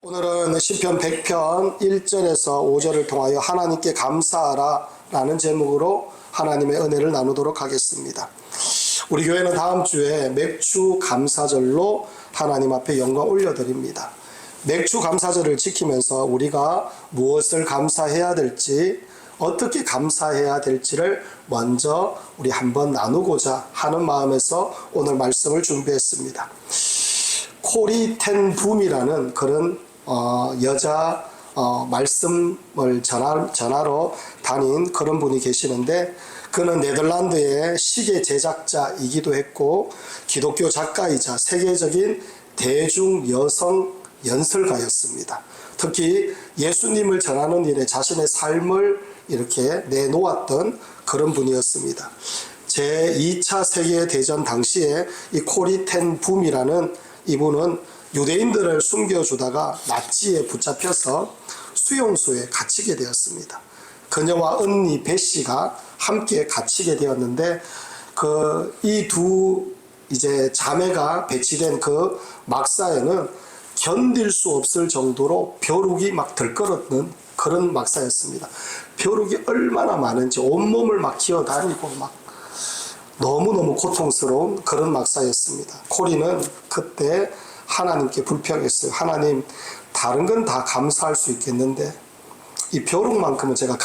오늘은 시편 100편 1절에서 5절을 통하여 하나님께 감사하라 라는 제목으로 하나님의 은혜를 나누도록 하겠습니다. 우리 교회는 다음 주에 맥주 감사절로 하나님 앞에 영광 올려드립니다. 맥주 감사절을 지키면서 우리가 무엇을 감사해야 될지, 어떻게 감사해야 될지를 먼저 우리 한번 나누고자 하는 마음에서 오늘 말씀을 준비했습니다. 코리 텐 붐이라는 그런 여자 말씀을 전하러 다닌 그런 분이 계시는데, 그는 네덜란드의 시계 제작자이기도 했고 기독교 작가이자 세계적인 대중 여성 연설가였습니다. 특히 예수님을 전하는 일에 자신의 삶을 이렇게 내놓았던 그런 분이었습니다. 제2차 세계대전 당시에 이 코리 텐 붐이라는 이분은 유대인들을 숨겨주다가 나치에 붙잡혀서 수용소에 갇히게 되었습니다. 그녀와 언니 베시가 함께 갇히게 되었는데, 이 두 자매가 배치된 그 막사에는 견딜 수 없을 정도로 벼룩이 막 들끓었는 그런 막사였습니다. 벼룩이 얼마나 많은지 온몸을 막 기어다니고 막 너무너무 고통스러운 그런 막사였습니다. 코리는 그때 하나님께 불평했어요. 하나님, 다른 건 다 감사할 수 있겠는데 이 벼룩만큼은 제가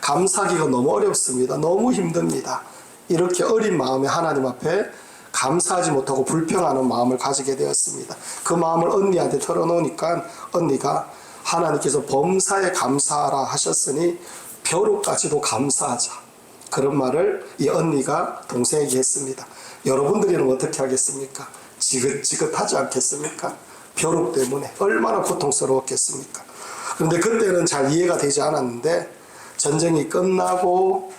감사하기가 너무 어렵습니다. 너무 힘듭니다. 이렇게 어린 마음에 하나님 앞에 감사하지 못하고 불평하는 마음을 가지게 되었습니다. 그 마음을 언니한테 털어놓으니까 언니가 하나님께서 범사에 감사하라 하셨으니 벼룩까지도 감사하자, 그런 말을 이 언니가 동생에게 했습니다. 여러분들이는 어떻게 하겠습니까? 지긋지긋하지 않겠습니까? 벼룩 때문에 얼마나 고통스러웠겠습니까? 그런데 그때는 잘 이해가 되지 않았는데, 전쟁이 끝나고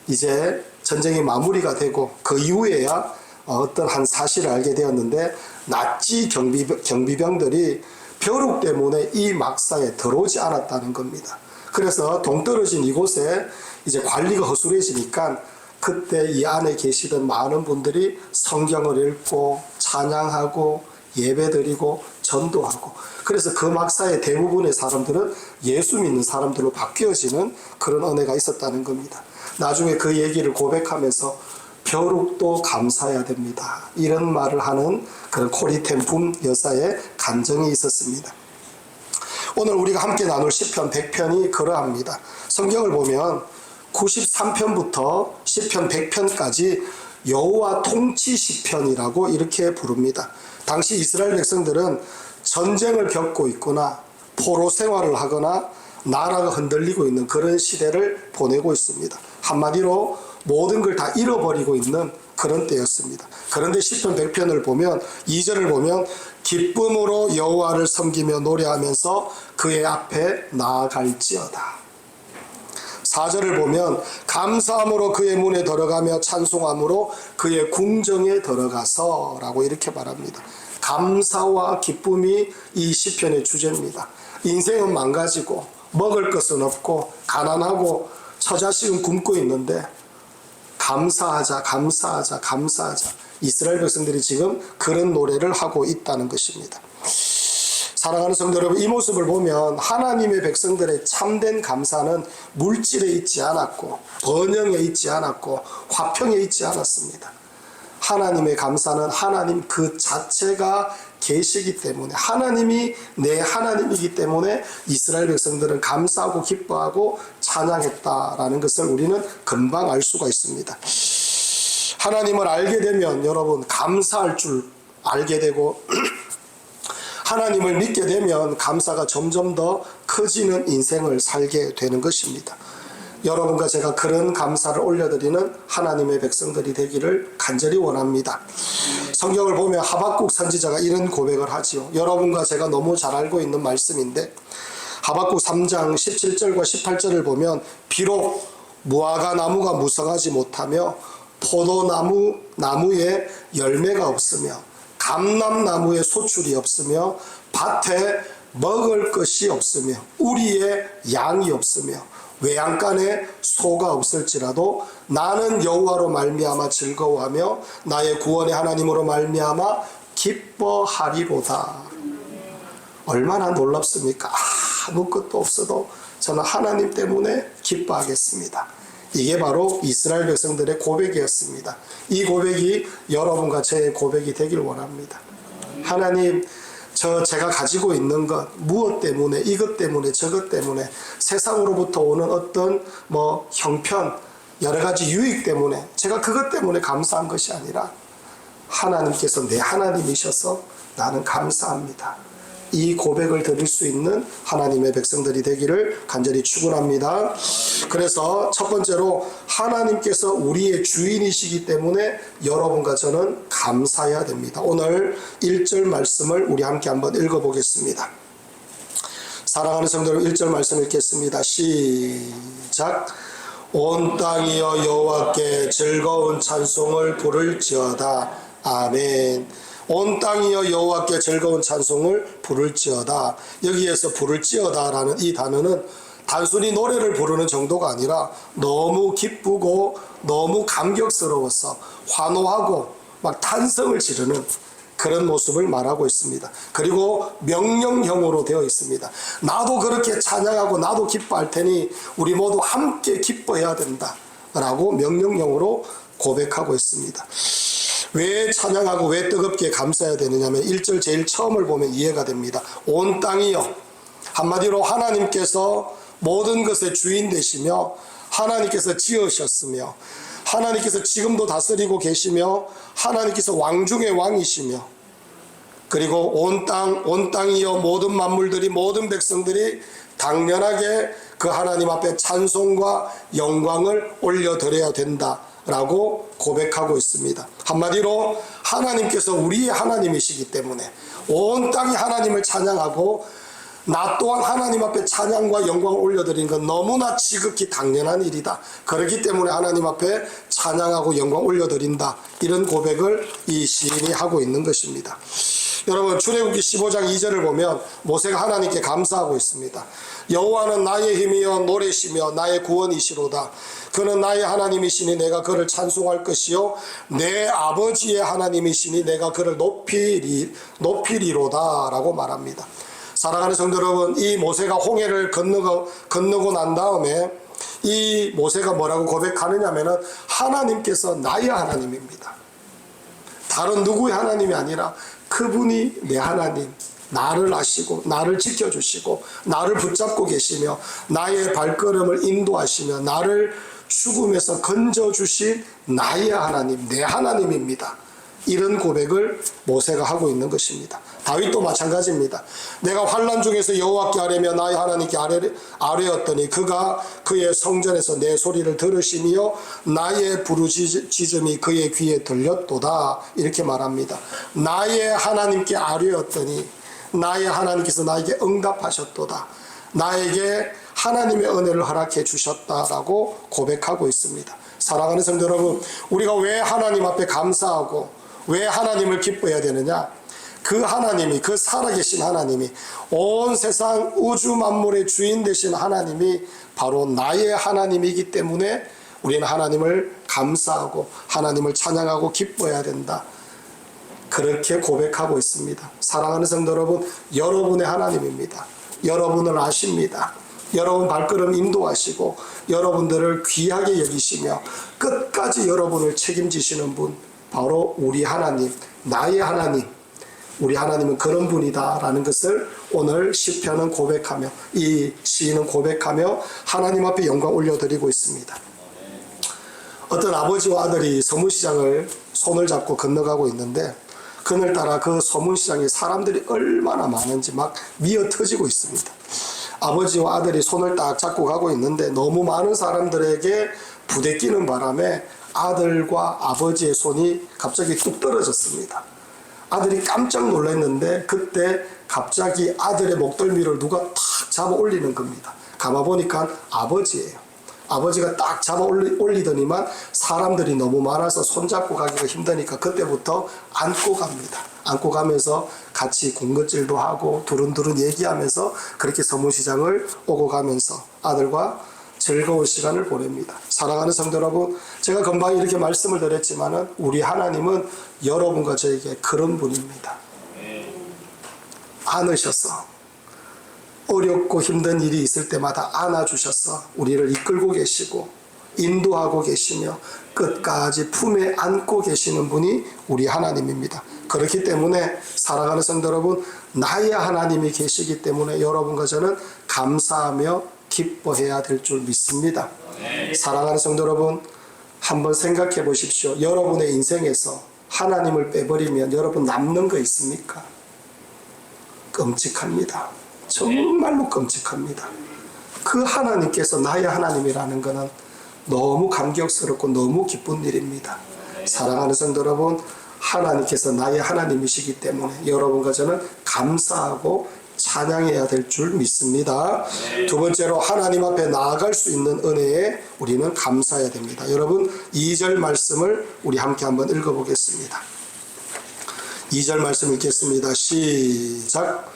이제 전쟁이 마무리가 되고 그 이후에야 어떤 한 사실을 알게 되었는데, 나치 경비병들이 벼룩 때문에 이 막사에 들어오지 않았다는 겁니다. 그래서 동떨어진 이곳에 이제 관리가 허술해지니까 그때 이 안에 계시던 많은 분들이 성경을 읽고 찬양하고 예배드리고 전도하고, 그래서 그 막사의 대부분의 사람들은 예수 믿는 사람들로 바뀌어지는 그런 은혜가 있었다는 겁니다. 나중에 그 얘기를 고백하면서 벼룩도 감사해야 됩니다, 이런 말을 하는 그런 코리 텐 붐 여사의 간증이 있었습니다. 오늘 우리가 함께 나눌 시편 100편이 그러합니다. 성경을 보면 93편부터 시편 100편까지 여호와 통치 시편이라고 이렇게 부릅니다. 당시 이스라엘 백성들은 전쟁을 겪고 있거나 포로 생활을 하거나 나라가 흔들리고 있는 그런 시대를 보내고 있습니다. 한마디로 모든 걸 다 잃어버리고 있는 그런 때였습니다. 그런데 시편 100편을 보면 2절을 보면 기쁨으로 여호와를 섬기며 노래하면서 그의 앞에 나아갈지어다. 4절을 보면 감사함으로 그의 문에 들어가며 찬송함으로 그의 궁정에 들어가서 라고 이렇게 말합니다. 감사와 기쁨이 이 시편의 주제입니다. 인생은 망가지고 먹을 것은 없고 가난하고 처자식은 굶고 있는데 감사하자, 감사하자, 감사하자. 이스라엘 백성들이 지금 그런 노래를 하고 있다는 것입니다. 사랑하는 성도 여러분, 이 모습을 보면 하나님의 백성들의 참된 감사는 물질에 있지 않았고 번영에 있지 않았고 화평에 있지 않았습니다. 하나님의 감사는 하나님 그 자체가 계시기 때문에, 하나님이 내 하나님이기 때문에 이스라엘 백성들은 감사하고 기뻐하고 찬양했다라는 것을 우리는 금방 알 수가 있습니다. 하나님을 알게 되면 여러분 감사할 줄 알게 되고 하나님을 믿게 되면 감사가 점점 더 커지는 인생을 살게 되는 것입니다. 여러분과 제가 그런 감사를 올려드리는 하나님의 백성들이 되기를 간절히 원합니다. 성경을 보면 하박국 선지자가 이런 고백을 하지요. 여러분과 제가 너무 잘 알고 있는 말씀인데, 하박국 3장 17절과 18절을 보면 비록 무화과 나무가 무성하지 못하며 포도나무에 열매가 없으며 감람나무에 소출이 없으며 밭에 먹을 것이 없으며 우리의 양이 없으며 외양간에 소가 없을지라도 나는 여호와로 말미암아 즐거워하며 나의 구원의 하나님으로 말미암아 기뻐하리로다. 얼마나 놀랍습니까? 아무것도 없어도 저는 하나님 때문에 기뻐하겠습니다. 이게 바로 이스라엘 백성들의 고백이었습니다. 이 고백이 여러분과 저의 고백이 되길 원합니다. 하나님, 제가 가지고 있는 것, 무엇 때문에, 이것 때문에, 저것 때문에, 세상으로부터 오는 어떤 형편, 여러 가지 유익 때문에, 제가 그것 때문에 감사한 것이 아니라 하나님께서 내 하나님이셔서 나는 감사합니다. 이 고백을 드릴 수 있는 하나님의 백성들이 되기를 간절히 축원합니다. 그래서 첫 번째로 하나님께서 우리의 주인이시기 때문에 여러분과 저는 감사해야 됩니다. 오늘 1절 말씀을 우리 함께 한번 읽어보겠습니다. 사랑하는 성도 여러분, 1절 말씀 읽겠습니다. 시작. 온 땅이여 여호와께 즐거운 찬송을 부를지어다. 아멘. 온 땅이여 여호와께 즐거운 찬송을 부를지어다. 여기에서 부를지어다 라는 이 단어는 단순히 노래를 부르는 정도가 아니라 너무 기쁘고 너무 감격스러워서 환호하고 막 탄성을 지르는 그런 모습을 말하고 있습니다. 그리고 명령형으로 되어 있습니다. 나도 그렇게 찬양하고 나도 기뻐할 테니 우리 모두 함께 기뻐해야 된다 라고 명령형으로 고백하고 있습니다. 왜 찬양하고 왜 뜨겁게 감사해야 되느냐면 1절 제일 처음을 보면 이해가 됩니다. 온 땅이여. 한마디로 하나님께서 모든 것의 주인 되시며 하나님께서 지으셨으며 하나님께서 지금도 다스리고 계시며 하나님께서 왕 중의 왕이시며 그리고 온 땅이여 모든 만물들이 모든 백성들이 당연하게 그 하나님 앞에 찬송과 영광을 올려드려야 된다 라고 고백하고 있습니다. 한마디로 하나님께서 우리의 하나님이시기 때문에 온 땅이 하나님을 찬양하고 나 또한 하나님 앞에 찬양과 영광을 올려드리는 건 너무나 지극히 당연한 일이다. 그렇기 때문에 하나님 앞에 찬양하고 영광 올려드린다. 이런 고백을 이 시인이 하고 있는 것입니다. 여러분 출애굽기 15장 2절을 보면 모세가 하나님께 감사하고 있습니다. 여호와는 나의 힘이여 노래시며 나의 구원이시로다. 그는 나의 하나님이시니 내가 그를 찬송할 것이요 내 아버지의 하나님이시니 내가 그를 높이리로다 라고 말합니다. 사랑하는 성도 여러분, 이 모세가 홍해를 건너고 난 다음에 이 모세가 뭐라고 고백하느냐면은 하나님께서 나의 하나님입니다. 다른 누구의 하나님이 아니라 그분이 내 하나님, 나를 아시고 나를 지켜주시고 나를 붙잡고 계시며 나의 발걸음을 인도하시며 나를 죽음에서 건져주신 나의 하나님, 내 하나님입니다. 이런 고백을 모세가 하고 있는 것입니다. 다윗도 마찬가지입니다. 내가 환난 중에서 여호와께 아뢰며 나의 하나님께 아뢰었더니 그가 그의 성전에서 내 소리를 들으시며 나의 부르짖음이 그의 귀에 들렸도다. 이렇게 말합니다. 나의 하나님께 아뢰었더니 나의 하나님께서 나에게 응답하셨도다. 나에게 하나님의 은혜를 허락해 주셨다라고 고백하고 있습니다. 사랑하는 성도 여러분, 우리가 왜 하나님 앞에 감사하고 왜 하나님을 기뻐해야 되느냐? 그 하나님이, 그 살아계신 하나님이, 온 세상 우주 만물의 주인 되신 하나님이 바로 나의 하나님이기 때문에 우리는 하나님을 감사하고 하나님을 찬양하고 기뻐해야 된다. 그렇게 고백하고 있습니다. 사랑하는 성도 여러분, 여러분의 하나님입니다. 여러분을 아십니다. 여러분 발걸음 인도하시고 여러분들을 귀하게 여기시며 끝까지 여러분을 책임지시는 분, 바로 우리 하나님, 나의 하나님, 우리 하나님은 그런 분이다 라는 것을 오늘 시편은 고백하며 이 시인은 고백하며 하나님 앞에 영광 올려드리고 있습니다. 어떤 아버지와 아들이 서문시장을 손을 잡고 건너가고 있는데 그늘따라 그 서문시장에 사람들이 얼마나 많은지 막 미어 터지고 있습니다. 아버지와 아들이 손을 딱 잡고 가고 있는데 너무 많은 사람들에게 부대끼는 바람에 아들과 아버지의 손이 갑자기 뚝 떨어졌습니다. 아들이 깜짝 놀랐는데 그때 갑자기 아들의 목덜미를 누가 탁 잡아 올리는 겁니다. 가만보니까 아버지예요. 아버지가 딱 잡아 올리더니만 사람들이 너무 많아서 손잡고 가기가 힘드니까 그때부터 안고 갑니다. 안고 가면서 같이 군것질도 하고 두른두른 얘기하면서 그렇게 서문시장을 오고 가면서 아들과 즐거운 시간을 보냅니다. 사랑하는 성도 여러분, 제가 금방 이렇게 말씀을 드렸지만은 우리 하나님은 여러분과 저에게 그런 분입니다. 안으셔서 어렵고 힘든 일이 있을 때마다 안아주셔서 우리를 이끌고 계시고 인도하고 계시며 끝까지 품에 안고 계시는 분이 우리 하나님입니다. 그렇기 때문에 사랑하는 성도 여러분, 나의 하나님이 계시기 때문에 여러분과 저는 감사하며 기뻐해야 될 줄 믿습니다. 사랑하는 성도 여러분, 한번 생각해 보십시오. 여러분의 인생에서 하나님을 빼버리면 여러분 남는 거 있습니까? 끔찍합니다. 정말로 끔찍합니다. 그 하나님께서 나의 하나님이라는 것은 너무 감격스럽고 너무 기쁜 일입니다. 사랑하는 성도 여러분, 하나님께서 나의 하나님이시기 때문에 여러분과 저는 감사하고 찬양해야 될 줄 믿습니다. 두 번째로 하나님 앞에 나아갈 수 있는 은혜에 우리는 감사해야 됩니다. 여러분 2절 말씀을 우리 함께 한번 읽어보겠습니다. 2절 말씀 읽겠습니다. 시작.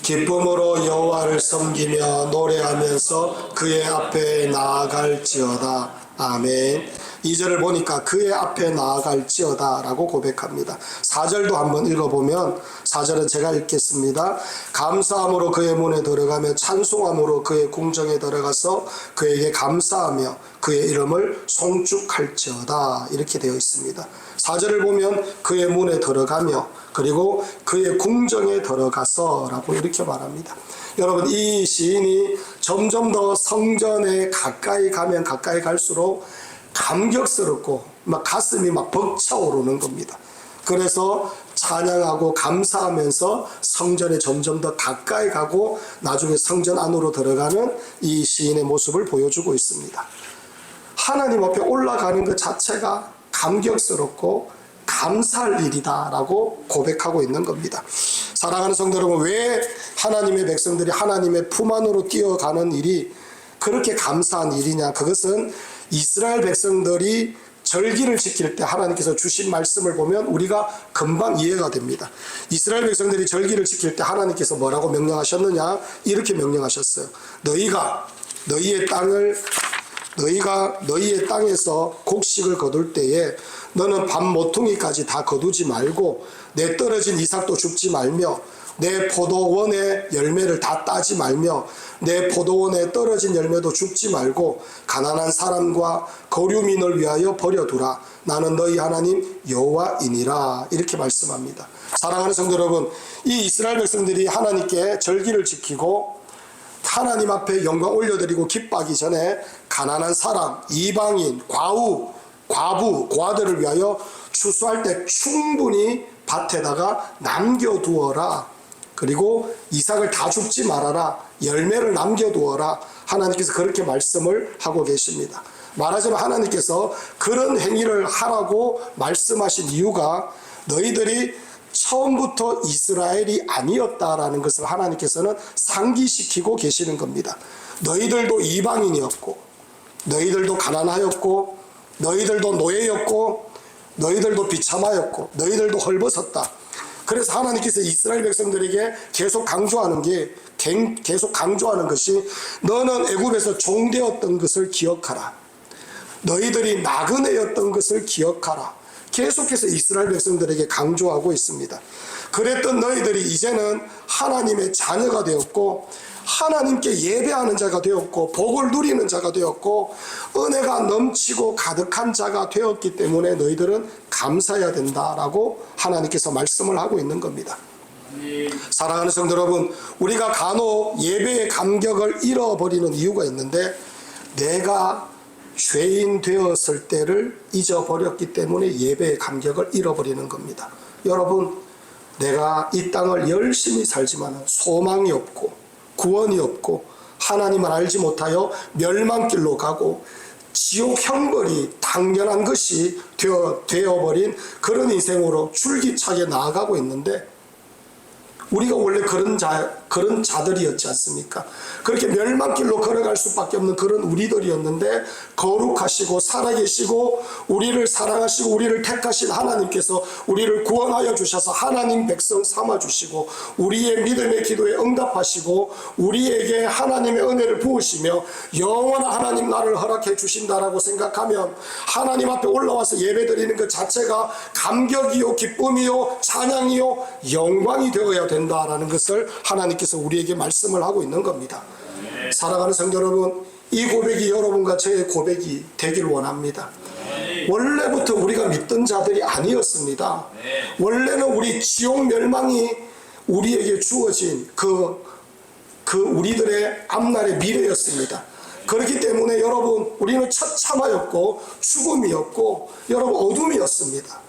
기쁨으로 여호와를 섬기며 노래하면서 그의 앞에 나아갈지어다. 아멘. 2절을 보니까 그의 앞에 나아갈지어다 라고 고백합니다. 4절도 한번 읽어보면 4절은 제가 읽겠습니다. 감사함으로 그의 문에 들어가며 찬송함으로 그의 궁정에 들어가서 그에게 감사하며 그의 이름을 송축할지어다 이렇게 되어 있습니다. 4절을 보면 그의 문에 들어가며 그리고 그의 궁정에 들어가서 라고 이렇게 말합니다. 여러분 이 시인이 점점 더 성전에 가까이 가면 가까이 갈수록 감격스럽고 막 가슴이 막 벅차오르는 겁니다. 그래서 찬양하고 감사하면서 성전에 점점 더 가까이 가고 나중에 성전 안으로 들어가는 이 시인의 모습을 보여주고 있습니다. 하나님 앞에 올라가는 것 자체가 감격스럽고 감사할 일이다 라고 고백하고 있는 겁니다. 사랑하는 성도 여러분, 왜 하나님의 백성들이 하나님의 품 안으로 뛰어가는 일이 그렇게 감사한 일이냐? 그것은 이스라엘 백성들이 절기를 지킬 때 하나님께서 주신 말씀을 보면 우리가 금방 이해가 됩니다. 이스라엘 백성들이 절기를 지킬 때 하나님께서 뭐라고 명령하셨느냐? 이렇게 명령하셨어요. 너희가 너희의 땅에서 곡식을 거둘 때에 너는 밤 모퉁이까지 다 거두지 말고 내 떨어진 이삭도 줍지 말며 내 포도원의 열매를 다 따지 말며 내 포도원에 떨어진 열매도 줍지 말고 가난한 사람과 거류민을 위하여 버려두라. 나는 너희 하나님 여호와이니라. 이렇게 말씀합니다. 사랑하는 성도 여러분, 이 이스라엘 백성들이 하나님께 절기를 지키고 하나님 앞에 영광 올려드리고 기뻐하기 전에 가난한 사람, 이방인, 과부, 고아들을 위하여 추수할 때 충분히 밭에다가 남겨두어라. 그리고 이삭을 다 줍지 말아라. 열매를 남겨두어라. 하나님께서 그렇게 말씀을 하고 계십니다. 말하자면 하나님께서 그런 행위를 하라고 말씀하신 이유가 너희들이 처음부터 이스라엘이 아니었다라는 것을 하나님께서는 상기시키고 계시는 겁니다. 너희들도 이방인이었고 너희들도 가난하였고 너희들도 노예였고 너희들도 비참하였고 너희들도 헐벗었다. 그래서 하나님께서 이스라엘 백성들에게 계속 강조하는 것이 너는 애굽에서 종되었던 것을 기억하라. 너희들이 나그네였던 것을 기억하라. 계속해서 이스라엘 백성들에게 강조하고 있습니다. 그랬던 너희들이 이제는 하나님의 자녀가 되었고 하나님께 예배하는 자가 되었고 복을 누리는 자가 되었고 은혜가 넘치고 가득한 자가 되었기 때문에 너희들은 감사해야 된다라고 하나님께서 말씀을 하고 있는 겁니다. 사랑하는 성도 여러분, 우리가 간혹 예배의 감격을 잃어버리는 이유가 있는데 내가 죄인 되었을 때를 잊어버렸기 때문에 예배의 감격을 잃어버리는 겁니다. 여러분, 내가 이 땅을 열심히 살지만 소망이 없고 구원이 없고 하나님을 알지 못하여 멸망길로 가고 지옥 형벌이 당연한 것이 되어버린 그런 인생으로 줄기차게 나아가고 있는데 우리가 원래 그런 자들이었지 않습니까? 그렇게 멸망길로 걸어갈 수밖에 없는 그런 우리들이었는데 거룩하시고 살아계시고 우리를 사랑하시고 우리를 택하신 하나님께서 우리를 구원하여 주셔서 하나님 백성 삼아주시고 우리의 믿음의 기도에 응답하시고 우리에게 하나님의 은혜를 부으시며 영원한 하나님 나를 허락해 주신다라고 생각하면 하나님 앞에 올라와서 예배드리는 것 자체가 감격이요 기쁨이요 찬양이요 영광이 되어야 된다라는 것을 하나님께 하나님께서 우리에게 말씀을 하고 있는 겁니다. 사랑하는 성도 여러분, 이 고백이 여러분과 저의 고백이 되길 원합니다. 원래부터 우리가 믿던 자들이 아니었습니다. 원래는 우리 지옥 멸망이 우리에게 주어진 그 우리들의 앞날의 미래였습니다. 그렇기 때문에 여러분, 우리는 처참하였고 죽음이었고 여러분 어둠이었습니다.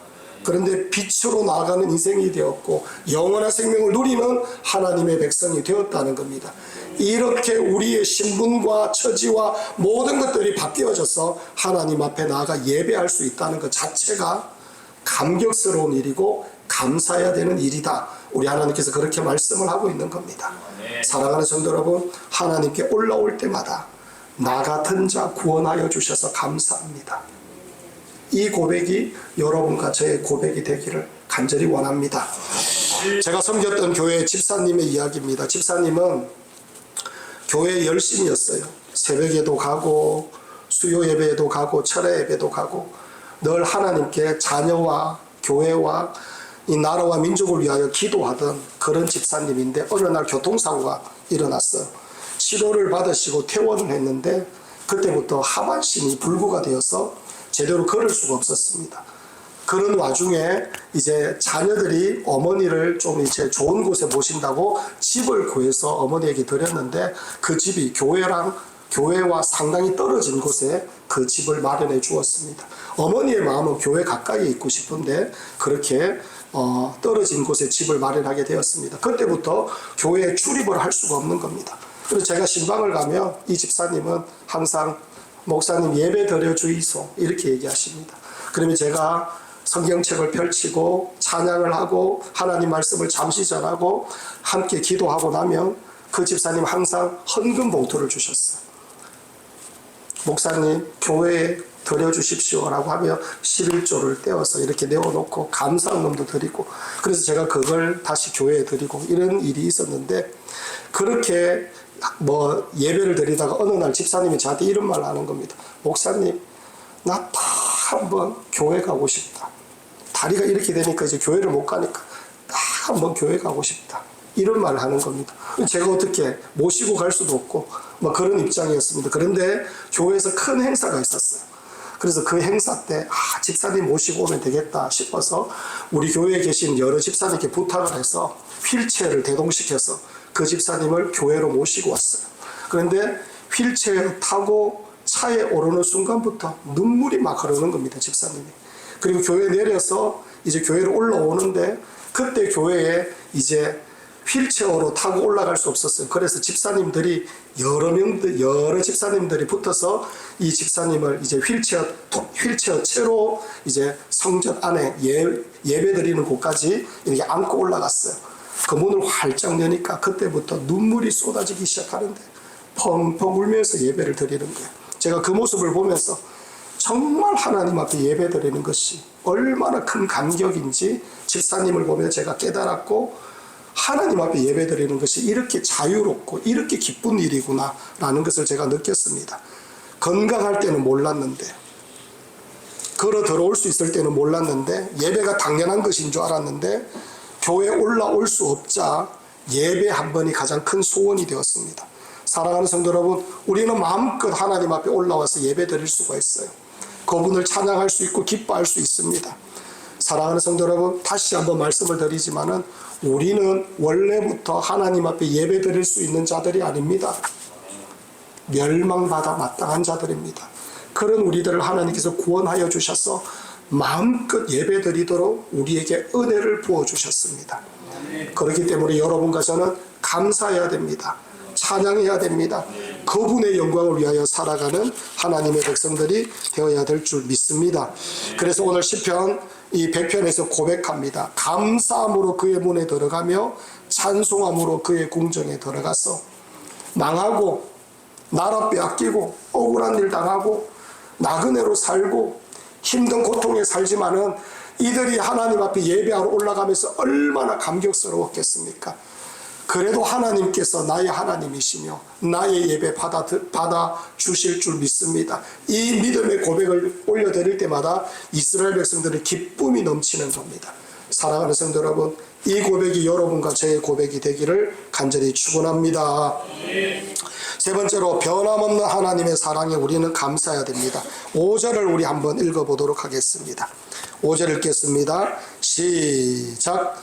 그런데 빛으로 나아가는 인생이 되었고 영원한 생명을 누리는 하나님의 백성이 되었다는 겁니다. 이렇게 우리의 신분과 처지와 모든 것들이 바뀌어져서 하나님 앞에 나아가 예배할 수 있다는 것 자체가 감격스러운 일이고 감사해야 되는 일이다. 우리 하나님께서 그렇게 말씀을 하고 있는 겁니다. 사랑하는 성도 여러분, 하나님께 올라올 때마다 나 같은 자 구원하여 주셔서 감사합니다. 이 고백이 여러분과 저의 고백이 되기를 간절히 원합니다. 제가 섬겼던 교회 집사님의 이야기입니다. 집사님은 교회에 열심이었어요. 새벽에도 가고 수요 예배에도 가고 철야 예배도 가고 늘 하나님께 자녀와 교회와 이 나라와 민족을 위하여 기도하던 그런 집사님인데 어느 날 교통사고가 일어났어요. 치료를 받으시고 퇴원을 했는데 그때부터 하반신이 불구가 되어서 제대로 걸을 수가 없었습니다. 그런 와중에 이제 자녀들이 어머니를 좀 이제 좋은 곳에 모신다고 집을 구해서 어머니에게 드렸는데 그 집이 교회와 상당히 떨어진 곳에 그 집을 마련해 주었습니다. 어머니의 마음은 교회 가까이 있고 싶은데 그렇게 떨어진 곳에 집을 마련하게 되었습니다. 그때부터 교회에 출입을 할 수가 없는 겁니다. 그래서 제가 신방을 가면 이 집사님은 항상 목사님 예배 드려 주이소 이렇게 얘기하십니다. 그러면 제가 성경책을 펼치고 찬양을 하고 하나님 말씀을 잠시 전하고 함께 기도하고 나면 그 집사님 항상 헌금 봉투를 주셨어요. 목사님 교회에 드려주십시오 라고 하며 11조를 떼어서 이렇게 내어놓고 감사헌금도 드리고 그래서 제가 그걸 다시 교회에 드리고 이런 일이 있었는데 그렇게 예배를 드리다가 어느 날 집사님이 저한테 이런 말을 하는 겁니다. 목사님 나 다 한번 교회 가고 싶다. 다리가 이렇게 되니까 이제 교회를 못 가니까 다 한번 교회 가고 싶다. 이런 말을 하는 겁니다. 제가 어떻게 모시고 갈 수도 없고 그런 입장이었습니다. 그런데 교회에서 큰 행사가 있었어요. 그래서 그 행사 때 집사님 모시고 오면 되겠다 싶어서 우리 교회에 계신 여러 집사님께 부탁을 해서 휠체어를 대동시켜서 그 집사님을 교회로 모시고 왔어요. 그런데 휠체어 타고 차에 오르는 순간부터 눈물이 막 흐르는 겁니다. 집사님이. 그리고 교회에 내려서 이제 교회로 올라오는데 그때 교회에 이제 휠체어로 타고 올라갈 수 없었어요. 그래서 집사님들이 여러 집사님들이 붙어서 이 집사님을 이제 휠체어 채로 이제 성전 안에 예배 드리는 곳까지 이렇게 안고 올라갔어요. 그 문을 활짝 여니까 그때부터 눈물이 쏟아지기 시작하는데 펑펑 울면서 예배를 드리는 거예요. 제가 그 모습을 보면서 정말 하나님 앞에 예배 드리는 것이 얼마나 큰 감격인지 집사님을 보며 제가 깨달았고 하나님 앞에 예배 드리는 것이 이렇게 자유롭고 이렇게 기쁜 일이구나 라는 것을 제가 느꼈습니다. 건강할 때는 몰랐는데 걸어 들어올 수 있을 때는 몰랐는데 예배가 당연한 것인 줄 알았는데 교회에 올라올 수 없자 예배 한 번이 가장 큰 소원이 되었습니다. 사랑하는 성도 여러분, 우리는 마음껏 하나님 앞에 올라와서 예배 드릴 수가 있어요. 그분을 찬양할 수 있고 기뻐할 수 있습니다. 사랑하는 성도 여러분, 다시 한번 말씀을 드리지만은 우리는 원래부터 하나님 앞에 예배 드릴 수 있는 자들이 아닙니다. 멸망받아 마땅한 자들입니다. 그런 우리들을 하나님께서 구원하여 주셔서 마음껏 예배 드리도록 우리에게 은혜를 부어주셨습니다. 그렇기 때문에 여러분과 저는 감사해야 됩니다. 찬양해야 됩니다. 그분의 영광을 위하여 살아가는 하나님의 백성들이 되어야 될 줄 믿습니다. 그래서 오늘 시편 이 100편에서 고백합니다. 감사함으로 그의 문에 들어가며 찬송함으로 그의 궁정에 들어가서 망하고 나라 빼앗기고 억울한 일 당하고 나그네로 살고 힘든 고통에 살지만은 이들이 하나님 앞에 예배하러 올라가면서 얼마나 감격스러웠겠습니까? 그래도 하나님께서 나의 하나님이시며 나의 예배 받아 주실 줄 믿습니다. 이 믿음의 고백을 올려드릴 때마다 이스라엘 백성들의 기쁨이 넘치는 겁니다. 사랑하는 성도 여러분, 이 고백이 여러분과 저의 고백이 되기를 간절히 축원합니다. 세 번째로 변함없는 하나님의 사랑에 우리는 감사해야 됩니다. 5절을 우리 한번 읽어보도록 하겠습니다. 5절 읽겠습니다. 시작.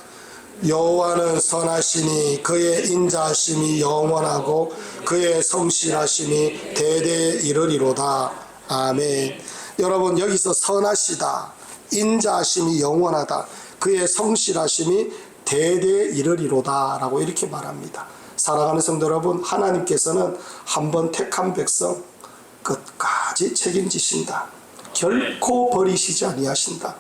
여호와는 선하시니 그의 인자하심이 영원하고 그의 성실하심이 대대에 이르리로다. 아멘. 여러분, 여기서 선하시다, 인자하심이 영원하다, 그의 성실하심이 대대에 이르리로다 라고 이렇게 말합니다. 사랑하는 성도 여러분, 하나님께서는 한번 택한 백성 끝까지 책임지신다. 결코 버리시지 아니하신다.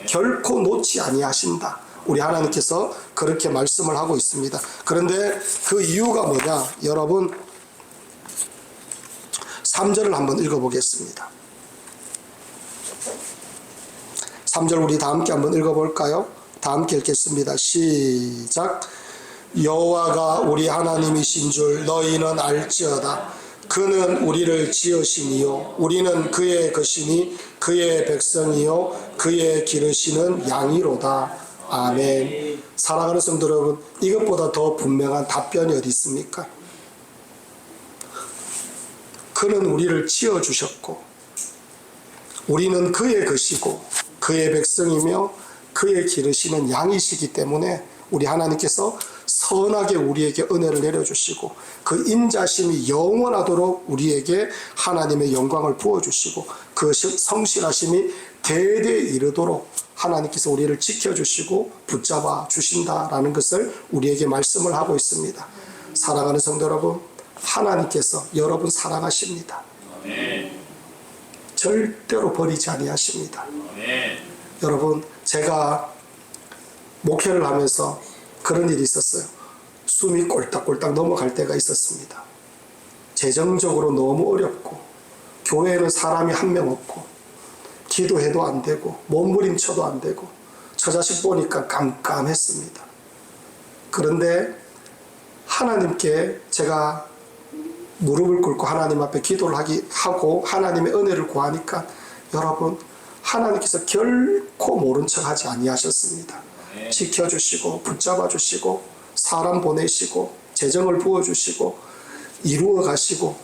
결코 놓지 아니하신다. 우리 하나님께서 그렇게 말씀을 하고 있습니다. 그런데 그 이유가 뭐냐? 여러분, 3절을 한번 읽어보겠습니다. 3절 우리 다 함께 한번 읽어볼까요? 다 함께 읽겠습니다. 시작. 여호와가 우리 하나님이신 줄 너희는 알지어다. 그는 우리를 지으시니요 우리는 그의 것이니 그의 백성이요 그의 기르시는 양이로다. 아멘. 사랑하는 성도 여러분, 이것보다 더 분명한 답변이 어디 있습니까? 그는 우리를 지어주셨고 우리는 그의 것이고 그의 백성이며 그의 기르시는 양이시기 때문에 우리 하나님께서 선하게 우리에게 은혜를 내려주시고 그 인자심이 영원하도록 우리에게 하나님의 영광을 부어주시고 그 성실하심이 대대에 이르도록 하나님께서 우리를 지켜주시고 붙잡아 주신다라는 것을 우리에게 말씀을 하고 있습니다. 사랑하는 성도 여러분, 하나님께서 여러분 사랑하십니다. 절대로 버리지 아니하십니다. 여러분, 제가 목회를 하면서 그런 일이 있었어요. 숨이 꼴딱꼴딱 넘어갈 때가 있었습니다. 재정적으로 너무 어렵고 교회에는 사람이 한 명 없고 기도해도 안 되고 몸부림쳐도 안 되고 처자식 보니까 깜깜했습니다. 그런데 하나님께 제가 무릎을 꿇고 하나님 앞에 기도를 하고 하나님의 은혜를 구하니까 여러분, 하나님께서 결코 모른 척하지 아니하셨습니다. 지켜주시고 붙잡아 주시고 사람 보내시고 재정을 부어주시고 이루어 가시고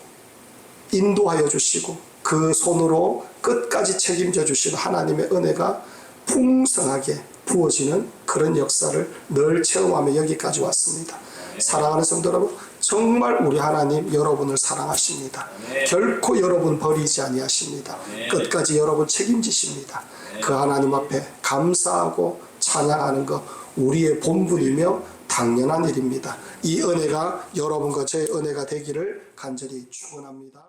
인도하여 주시고 그 손으로 끝까지 책임져 주시는 하나님의 은혜가 풍성하게 부어지는 그런 역사를 늘 체험하며 여기까지 왔습니다. 사랑하는 성도 여러분, 정말 우리 하나님 여러분을 사랑하십니다. 결코 여러분 버리지 아니하십니다. 끝까지 여러분 책임지십니다. 그 하나님 앞에 감사하고 찬양하는 것 우리의 본분이며 당연한 일입니다. 이 은혜가 여러분과 제 은혜가 되기를 간절히 축원합니다.